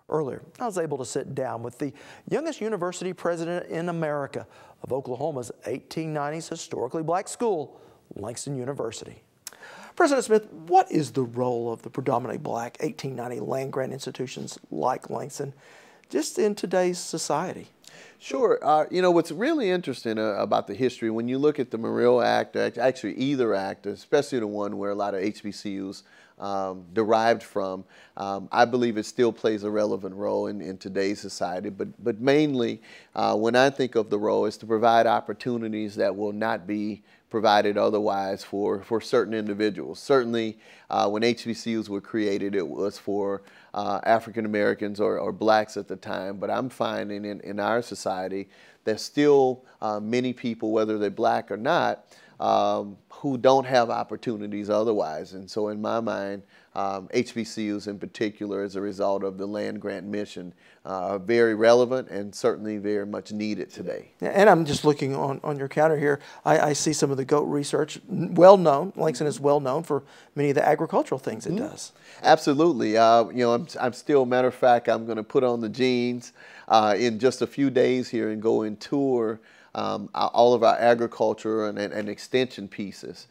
Earlier, I was able to sit down with the youngest university president in America of Oklahoma's 1890s historically black school, Langston University. President Smith, what is the role of the predominantly black 1890 land-grant institutions like Langston just in today's society? Sure. You know, what's really interesting about the history, when you look at the Morrill Act, actually either act, especially the one where a lot of HBCUs derived from, I believe it still plays a relevant role in today's society. But mainly, when I think of the role, is to provide opportunities that will not be provided otherwise for certain individuals. Certainly, when HBCUs were created, it was for African Americans or blacks at the time. But I'm finding in our society there's still many people, whether they're black or not, who don't have opportunities otherwise. And so in my mind, HBCUs in particular, as a result of the land grant mission, are very relevant and certainly very much needed today. And I'm just looking on your counter here. I see some of the GOAT research, well known. Langston is well known for many of the agricultural things it does. Absolutely. You know, I'm still, matter of fact, I'm going to put on the jeans in just a few days here and go and tour all of our agriculture and extension pieces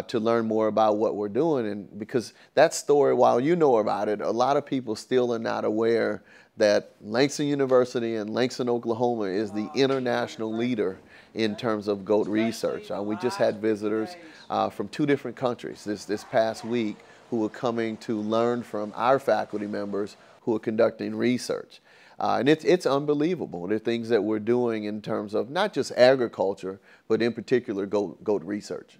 to learn more about what we're doing. And because that story, while you know about it, a lot of people still are not aware that Langston University and Langston, Oklahoma is the international leader in terms of GOAT research. We just had visitors from 2 different countries this past week who were coming to learn from our faculty members who are conducting research. And it's unbelievable, the things that we're doing in terms of not just agriculture, but in particular GOAT research.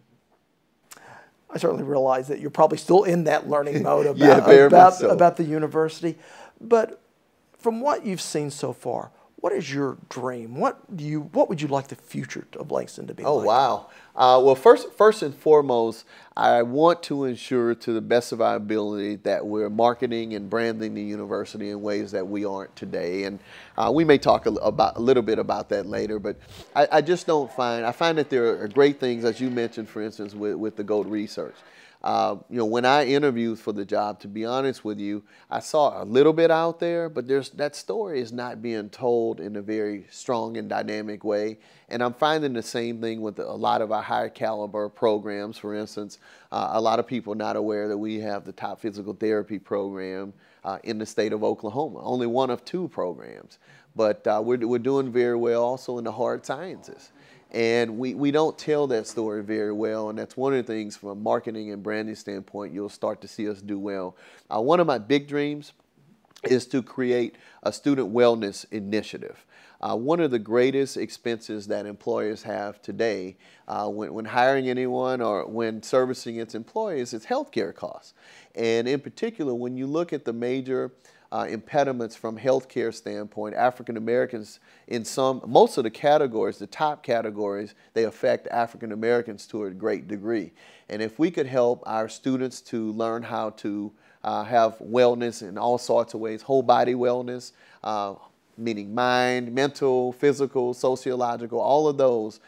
I certainly realize that you're probably still in that learning mode about, yeah, about the university. But from what you've seen so far, what is your dream? What would you like the future of Langston to be like? Oh, wow. Well, first and foremost, I want to ensure to the best of our ability that we're marketing and branding the university in ways that we aren't today. And we may talk a little bit about that later, but I just don't find, I find that there are great things, as you mentioned, for instance, with the GOAT research. You know, when I interviewed for the job, to be honest with you, I saw a little bit out there, but that story is not being told in a very strong and dynamic way. And I'm finding the same thing with a lot of our higher caliber programs. For instance, a lot of people are not aware that we have the top physical therapy program in the state of Oklahoma, only one of 2 programs. But we're doing very well also in the hard sciences. And we don't tell that story very well, and that's one of the things from a marketing and branding standpoint you'll start to see us do well. One of my big dreams is to create a student wellness initiative. One of the greatest expenses that employers have today when hiring anyone or when servicing its employees is healthcare costs. And in particular, when you look at the major impediments from healthcare standpoint, African Americans in most of the categories, the top categories, they affect African Americans to a great degree. And if we could help our students to learn how to have wellness in all sorts of ways, whole body wellness, meaning mind, mental, physical, sociological, all of those,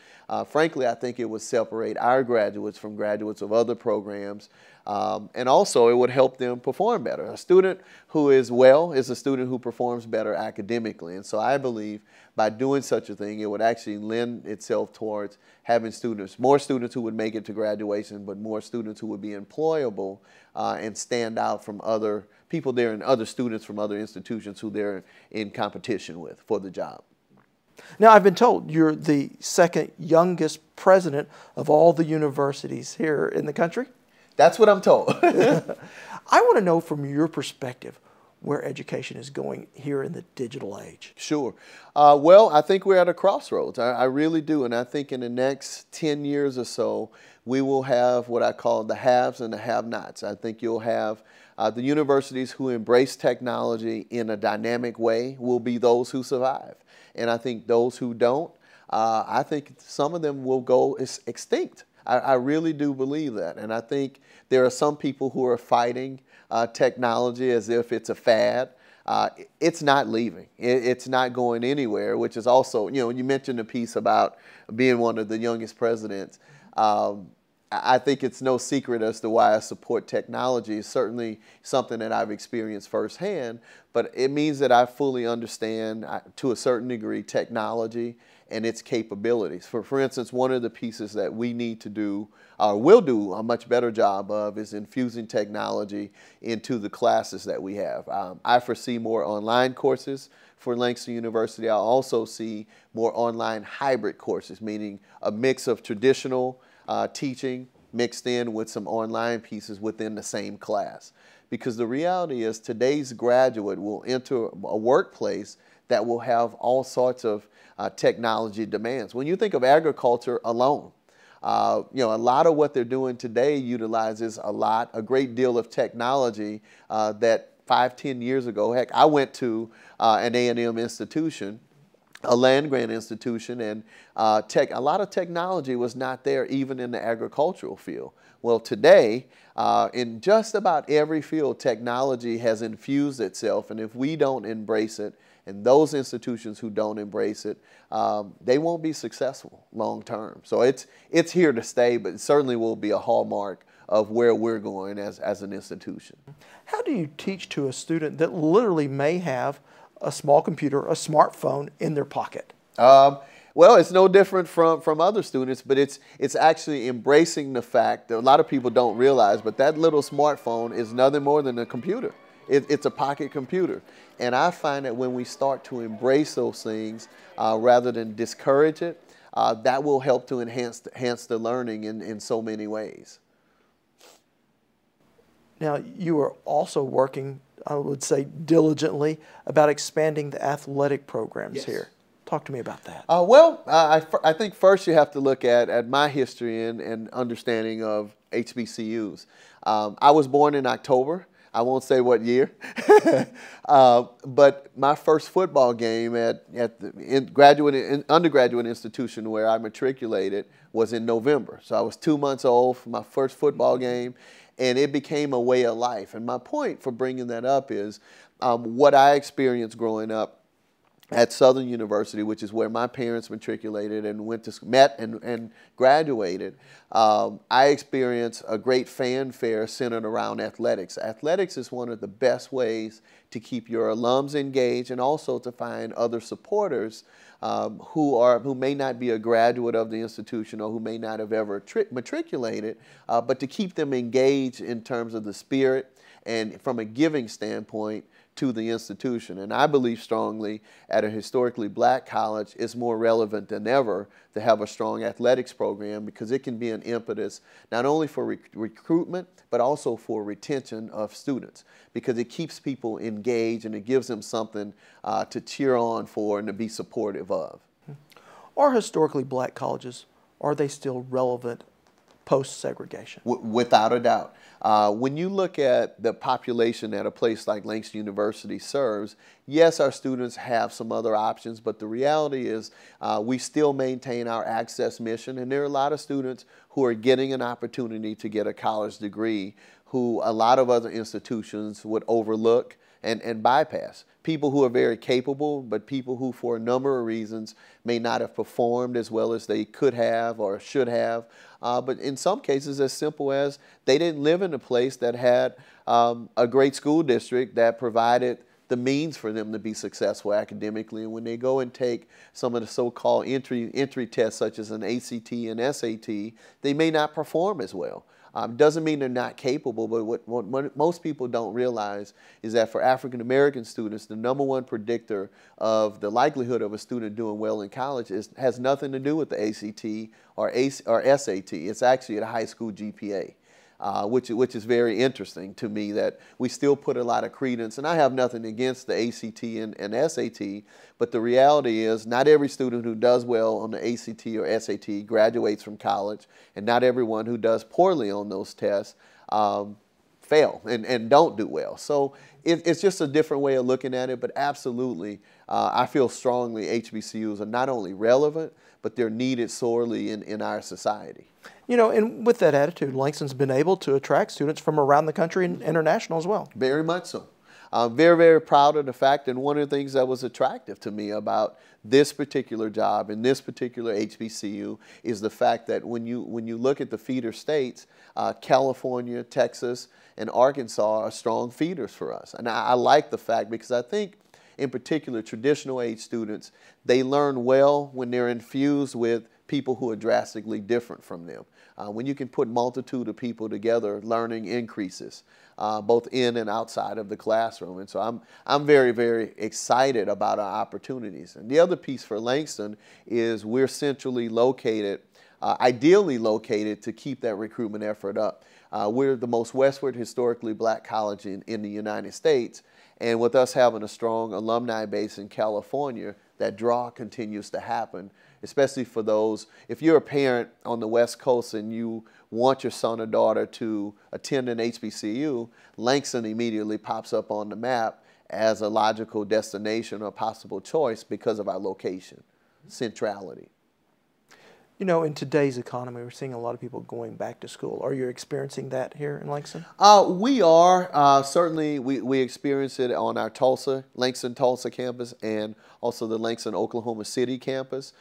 frankly, I think it would separate our graduates from graduates of other programs. And also, it would help them perform better. A student who is well is a student who performs better academically. And so I believe by doing such a thing, it would actually lend itself towards having more students who would make it to graduation, but more students who would be employable and stand out from other people there and other students from other institutions who they're in competition with for the job. Now, I've been told you're the 2nd youngest president of all the universities here in the country. That's what I'm told. I want to know from your perspective where education is going here in the digital age. Sure. Well, I think we're at a crossroads. I really do. And I think in the next 10 years or so, we will have what I call the haves and the have-nots. I think you'll have the universities who embrace technology in a dynamic way will be those who survive. And I think those who don't, I think some of them will go extinct. I really do believe that. And I think there are some people who are fighting technology as if it's a fad. It's not leaving. It's not going anywhere, which is also, you know, you mentioned a piece about being one of the youngest presidents. I think it's no secret as to why I support technology. It's certainly something that I've experienced firsthand, but it means that I fully understand, to a certain degree, technology and its capabilities. For instance, one of the pieces that we need to do, or will do a much better job of, is infusing technology into the classes that we have. I foresee more online courses for Langston University. I also see more online hybrid courses, meaning a mix of traditional teaching mixed in with some online pieces within the same class. Because the reality is today's graduate will enter a workplace that will have all sorts of technology demands. When you think of agriculture alone, a lot of what they're doing today utilizes a great deal of technology that 5-10 years ago, heck, I went to an A&M institution, a land-grant institution, and a lot of technology was not there even in the agricultural field. Well, today, in just about every field, technology has infused itself, and if we don't embrace it, and those institutions who don't embrace it, they won't be successful long term. So it's here to stay, but it certainly will be a hallmark of where we're going as an institution. How do you teach to a student that literally may have a small computer, a smartphone in their pocket? Well, it's no different from other students, but it's actually embracing the fact that a lot of people don't realize, but that little smartphone is nothing more than a computer. It's a pocket computer. And I find that when we start to embrace those things rather than discourage it, that will help to enhance the learning in so many ways. Now, you are also working, I would say, diligently about expanding the athletic programs here. Talk to me about that. I think first you have to look at my history and understanding of HBCUs. I was born in October. I won't say what year, but my first football game at the undergraduate institution where I matriculated was in November. So I was 2 months old for my first football game, and it became a way of life. And my point for bringing that up is what I experienced growing up at Southern University, which is where my parents matriculated and met and graduated. I experienced a great fanfare centered around athletics. Athletics is one of the best ways to keep your alums engaged and also to find other supporters who may not be a graduate of the institution or who may not have ever matriculated, but to keep them engaged in terms of the spirit and from a giving standpoint to the institution. And I believe strongly at a historically black college, it's more relevant than ever to have a strong athletics program because it can be an impetus not only for recruitment, but also for retention of students because it keeps people engaged and it gives them something to cheer on for and to be supportive of. Are historically black colleges, are they still relevant post-segregation? Without a doubt. When you look at the population that a place like Langston University serves, yes, our students have some other options, but the reality is we still maintain our access mission, and there are a lot of students who are getting an opportunity to get a college degree who a lot of other institutions would overlook and bypass. People who are very capable, but people who for a number of reasons may not have performed as well as they could have or should have. But in some cases as simple as they didn't live in a place that had a great school district that provided the means for them to be successful academically. And when they go and take some of the so-called entry tests such as an ACT and SAT, they may not perform as well. Doesn't mean they're not capable, but what most people don't realize is that for African American students, the #1 predictor of the likelihood of a student doing well in college has nothing to do with the ACT or SAT. It's actually a high school GPA. Which is very interesting to me that we still put a lot of credence, and I have nothing against the ACT and SAT, but the reality is not every student who does well on the ACT or SAT graduates from college, and not everyone who does poorly on those tests fail and don't do well. So it's just a different way of looking at it, but absolutely, I feel strongly HBCUs are not only relevant, but they're needed sorely in our society. You know, and with that attitude, Langston's been able to attract students from around the country and international as well. Very much so. I'm very, very proud of the fact, and one of the things that was attractive to me about this particular job in this particular HBCU is the fact that when you look at the feeder states, California, Texas, and Arkansas are strong feeders for us. And I like the fact, because I think in particular traditional age students, they learn well when they're infused with people who are drastically different from them. When you can put multitude of people together, learning increases, both in and outside of the classroom. And so I'm very, very excited about our opportunities. And the other piece for Langston is we're centrally located, ideally located to keep that recruitment effort up. We're the most westward historically black college in the United States. And with us having a strong alumni base in California, that draw continues to happen, especially for those, if you're a parent on the West Coast and you want your son or daughter to attend an HBCU, Langston immediately pops up on the map as a logical destination or possible choice because of our location, centrality. You know, in today's economy, we're seeing a lot of people going back to school. Are you experiencing that here in Langston? We are. Certainly, we experience it on our Langston, Tulsa campus, and also the Langston, Oklahoma City campus.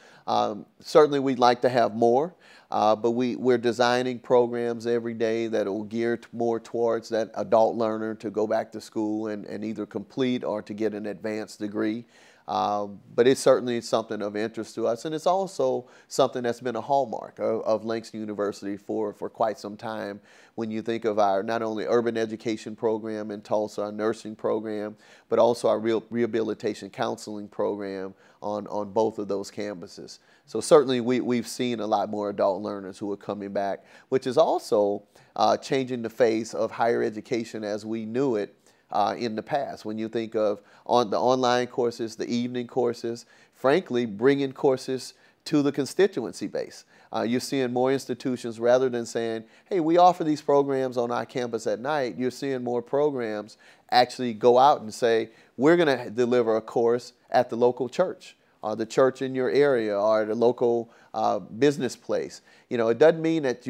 Certainly, we'd like to have more, but we're designing programs every day that will gear more towards that adult learner to go back to school and either complete or to get an advanced degree. But it's certainly something of interest to us, and it's also something that's been a hallmark of Langston University for quite some time. When you think of our not only urban education program in Tulsa, our nursing program, but also our rehabilitation counseling program on both of those campuses. So certainly we've seen a lot more adult learners who are coming back, which is also changing the face of higher education as we knew it in the past. When you think of the online courses, the evening courses, frankly, bringing courses to the constituency base. You're seeing more institutions, rather than saying, hey, we offer these programs on our campus at night, you're seeing more programs actually go out and say, we're going to deliver a course at the local church, or the church in your area, or the local business place. You know, it doesn't mean that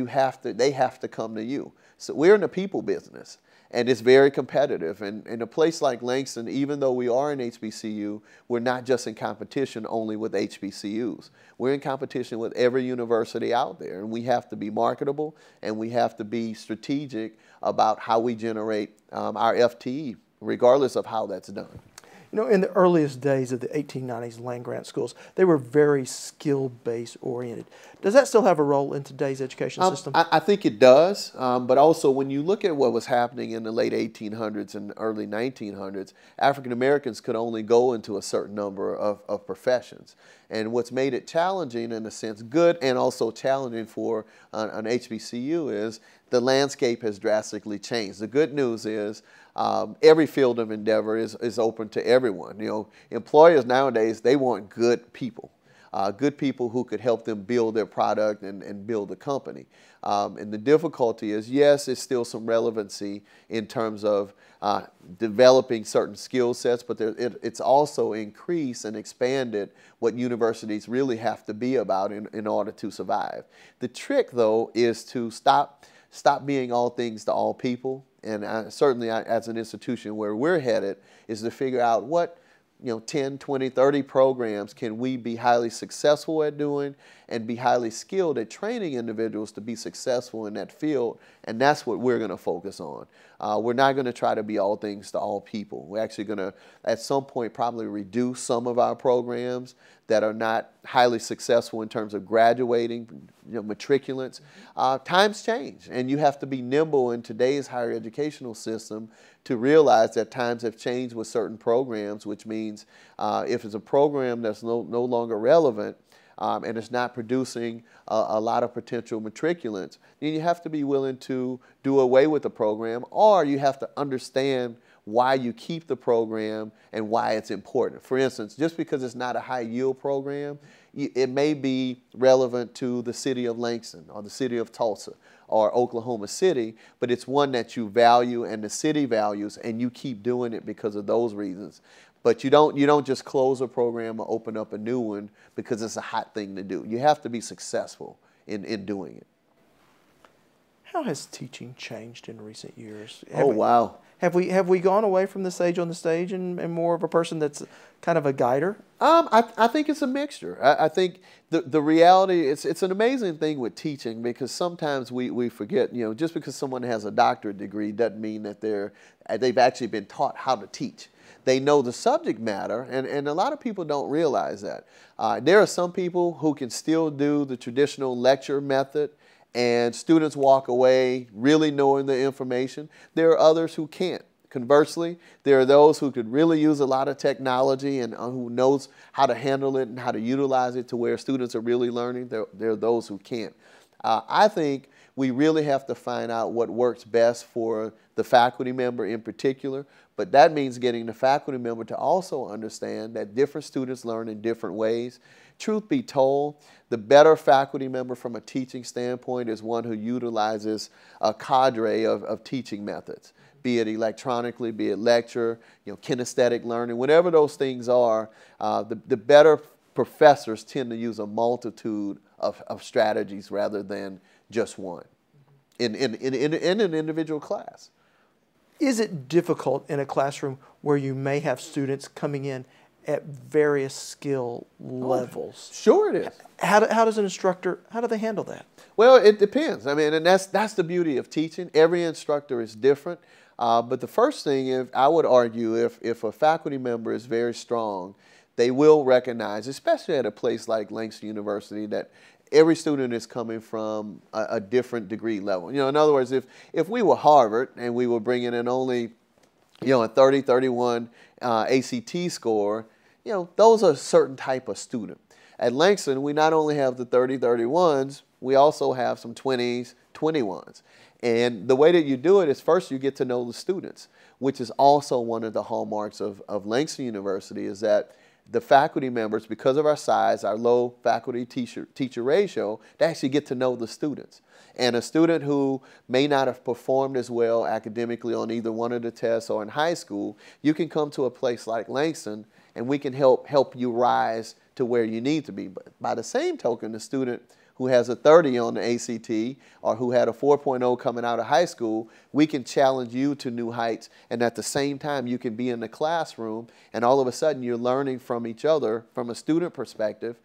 they have to come to you. So we're in the people business. And it's very competitive. And in a place like Langston, even though we are an HBCU, we're not just in competition only with HBCUs. We're in competition with every university out there. And we have to be marketable, and we have to be strategic about how we generate our FTE, regardless of how that's done. You know, in the earliest days of the 1890s land-grant schools, they were very skill-based oriented. Does that still have a role in today's education system? I think it does, but also when you look at what was happening in the late 1800s and early 1900s, African Americans could only go into a certain number of professions. And what's made it challenging, in a sense, good and also challenging for an HBCU is the landscape has drastically changed. The good news is every field of endeavor is open to everyone. You know, employers nowadays, they want good people who could help them build their product and build a company. And the difficulty is, yes, there's still some relevancy in terms of developing certain skill sets, but it's also increased and expanded what universities really have to be about in order to survive. The trick, though, is to stop being all things to all people. And certainly as an institution where we're headed is to figure out what 10, 20, 30 programs can we be highly successful at doing and be highly skilled at training individuals to be successful in that field, and that's what we're going to focus on. We're not going to try to be all things to all people. We're actually going to, at some point, probably reduce some of our programs that are not highly successful in terms of graduating, matriculants. Times change, and you have to be nimble in today's higher educational system to realize that times have changed with certain programs, which means if it's a program that's no longer relevant and it's not producing a lot of potential matriculants, then you have to be willing to do away with the program, or you have to understand why you keep the program and why it's important. For instance, just because it's not a high yield program, it may be relevant to the city of Langston or the city of Tulsa or Oklahoma City, but it's one that you value and the city values, and you keep doing it because of those reasons. But you don't just close a program or open up a new one because it's a hot thing to do. You have to be successful in doing it. How has teaching changed in recent years? Oh, wow. Have we gone away from the sage on the stage and more of a person that's kind of a guider? I think it's a mixture. I think the reality, it's an amazing thing with teaching, because sometimes we forget, just because someone has a doctorate degree doesn't mean that they've actually been taught how to teach. They know the subject matter, and a lot of people don't realize that. There are some people who can still do the traditional lecture method, and students walk away really knowing the information. There are others who can't. Conversely, there are those who could really use a lot of technology and who knows how to handle it and how to utilize it to where students are really learning. There are those who can't. I think we really have to find out what works best for the faculty member in particular, but that means getting the faculty member to also understand that different students learn in different ways. Truth be told, the better faculty member from a teaching standpoint is one who utilizes a cadre of teaching methods, be it electronically, be it lecture, kinesthetic learning, whatever those things are. The better professors tend to use a multitude of strategies rather than just one in an individual class. Is it difficult in a classroom where you may have students coming in at various skill levels? Sure it is. How does an instructor, how do they handle that? Well, it depends. I mean, and that's the beauty of teaching. Every instructor is different. But the first thing, I would argue, if a faculty member is very strong, they will recognize, especially at a place like Langston University, that every student is coming from a different degree level. In other words, if we were Harvard and we were bringing in only, a 30, 31 ACT score, those are a certain type of student. At Langston, we not only have the 30, 31s, we also have some 20s, 21s. And the way that you do it is first you get to know the students, which is also one of the hallmarks of Langston University, is that the faculty members, because of our size, our low faculty teacher ratio, they actually get to know the students. And a student who may not have performed as well academically on either one of the tests or in high school, you can come to a place like Langston and we can help you rise to where you need to be. But by the same token, the student who has a 30 on the ACT or who had a 4.0 coming out of high school, we can challenge you to new heights, and at the same time you can be in the classroom and all of a sudden you're learning from each other from a student perspective.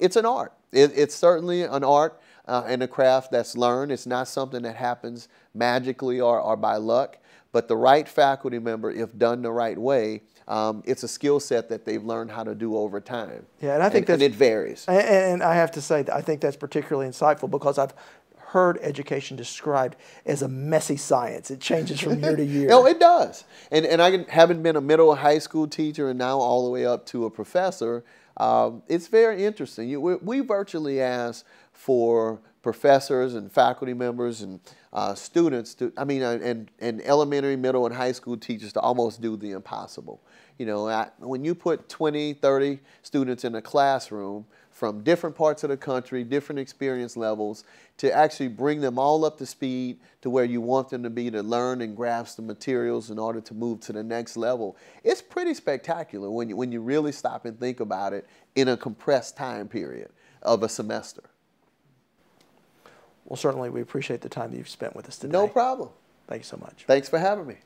It's an art. It's certainly an art and a craft that's learned. It's not something that happens magically or by luck, but the right faculty member, if done the right way, it's a skill set that they've learned how to do over time. Yeah, and I think and it varies. And I have to say that I think that's particularly insightful because I've heard education described as a messy science. It changes from year to year. No, it does. And I haven't been a middle high school teacher and now all the way up to a professor. It's very interesting. We virtually ask for professors and faculty members and students to, and elementary, middle, and high school teachers to almost do the impossible. When you put 20, 30 students in a classroom from different parts of the country, different experience levels, to actually bring them all up to speed to where you want them to be to learn and grasp the materials in order to move to the next level, it's pretty spectacular when you really stop and think about it in a compressed time period of a semester. Well, certainly we appreciate the time that you've spent with us today. No problem. Thank you so much. Thanks for having me.